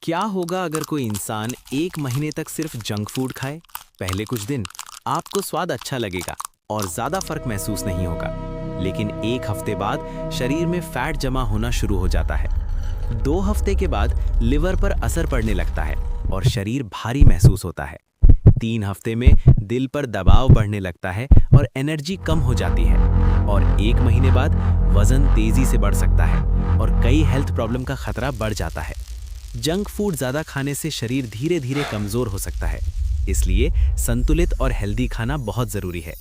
क्या होगा अगर कोई इंसान एक महीने तक सिर्फ जंक फूड खाए? पहले कुछ दिन आपको स्वाद अच्छा लगेगा और ज्यादा फर्क महसूस नहीं होगा, लेकिन एक हफ्ते बाद शरीर में फैट जमा होना शुरू हो जाता है। 2 हफ्ते के बाद लिवर पर असर पड़ने लगता है और शरीर भारी महसूस होता है। 3 हफ्ते में दिल पर दबाव बढ़ने लगता है और एनर्जी कम हो जाती है, और 1 महीने बाद वजन तेजी से बढ़ सकता है और कई हेल्थ प्रॉब्लम का खतरा बढ़ जाता है। जंक फूड ज्यादा खाने से शरीर धीरे धीरे कमजोर हो सकता है, इसलिए संतुलित और हेल्दी खाना बहुत जरूरी है।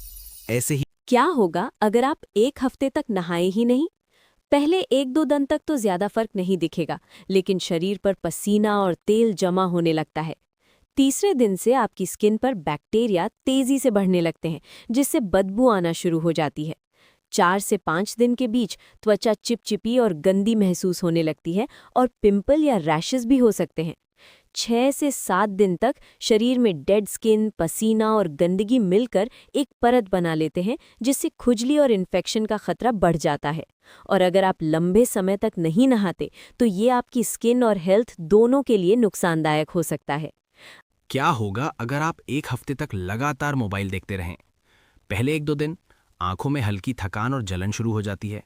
ऐसे ही क्या होगा अगर आप 1 हफ्ते तक नहाए ही नहीं? पहले 1-2 दिन तक तो ज्यादा फर्क नहीं दिखेगा, लेकिन शरीर पर पसीना और तेल जमा होने लगता है। तीसरे दिन से आपकी स्किन पर बैक्टीरिया तेजी से बढ़ने लगते हैं, जिससे बदबू आना शुरू हो जाती है। 4 से 5 दिन के बीच त्वचा चिपचिपी और गंदी महसूस होने लगती है और पिंपल या रैशेस भी हो सकते हैं। 6 से 7 दिन तक शरीर में डेड स्किन, पसीना और गंदगी मिलकर एक परत बना लेते हैं, जिससे खुजली और इन्फेक्शन का खतरा बढ़ जाता है। और अगर आप लंबे समय तक नहीं नहाते, तो ये आपकी स्किन और हेल्थ दोनों के लिए नुकसानदायक हो सकता है। क्या होगा अगर आप 1 हफ्ते तक लगातार मोबाइल देखते रहें? पहले 1-2 दिन आंखों में हल्की थकान और जलन शुरू हो जाती है।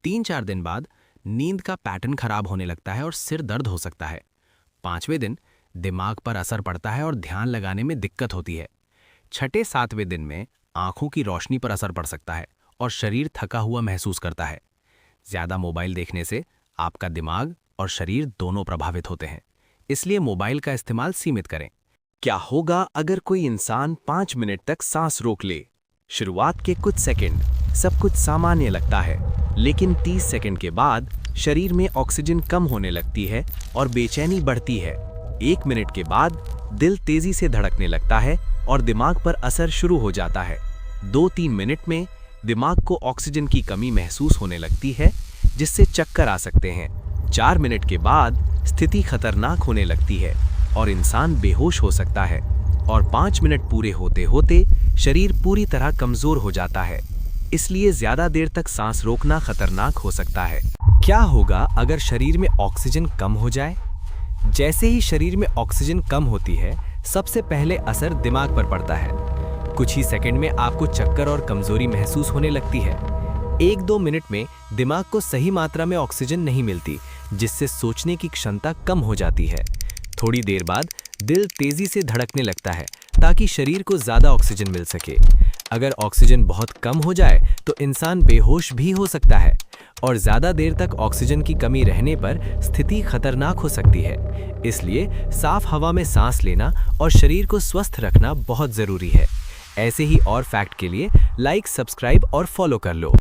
3-4 दिन बाद नींद का पैटर्न खराब होने लगता है और सिर दर्द हो सकता है। 5वें दिन दिमाग पर असर पड़ता है और ध्यान लगाने में दिक्कत होती है। 6-7वें दिन में आंखों की रोशनी पर असर पड़ सकता है और शरीर थका हुआ महसूस करता है। ज्यादा मोबाइल देखने से आपका दिमाग और शरीर दोनों प्रभावित होते हैं, इसलिए मोबाइल का इस्तेमाल सीमित करें। क्या होगा अगर कोई इंसान 5 मिनट तक सांस रोक ले? शुरुआत के कुछ सेकंड सब कुछ सामान्य लगता है, लेकिन 30 सेकंड के बाद शरीर में ऑक्सीजन कम होने लगती है और बेचैनी बढ़ती है। 1 मिनट के बाद दिल तेजी से धड़कने लगता है और दिमाग पर असर शुरू हो जाता है। 2-3 मिनट में दिमाग को ऑक्सीजन की कमी महसूस होने लगती है, जिससे चक्कर आ सकते हैं। 4 मिनट के बाद स्थिति खतरनाक होने लगती है और इंसान बेहोश हो सकता है, और 5 मिनट पूरे होते होते शरीर पूरी तरह कमजोर हो जाता है। इसलिए ज्यादा देर तक सांस रोकना खतरनाक हो सकता है। क्या होगा अगर शरीर में ऑक्सीजन कम हो जाए? जैसे ही शरीर में ऑक्सीजन कम होती है, सबसे पहले असर दिमाग पर पड़ता है। कुछ ही सेकंड में आपको चक्कर और कमजोरी महसूस होने लगती है। 1-2 मिनट में दिमाग को सही मात्रा में ऑक्सीजन नहीं मिलती, जिससे सोचने की क्षमता कम हो जाती है। थोड़ी देर बाद दिल तेजी से धड़कने लगता है ताकि शरीर को ज्यादा ऑक्सीजन मिल सके। अगर ऑक्सीजन बहुत कम हो जाए तो इंसान बेहोश भी हो सकता है, और ज्यादा देर तक ऑक्सीजन की कमी रहने पर स्थिति खतरनाक हो सकती है। इसलिए साफ हवा में सांस लेना और शरीर को स्वस्थ रखना बहुत जरूरी है। ऐसे ही और फैक्ट के लिए लाइक, सब्सक्राइब और फॉलो कर लो।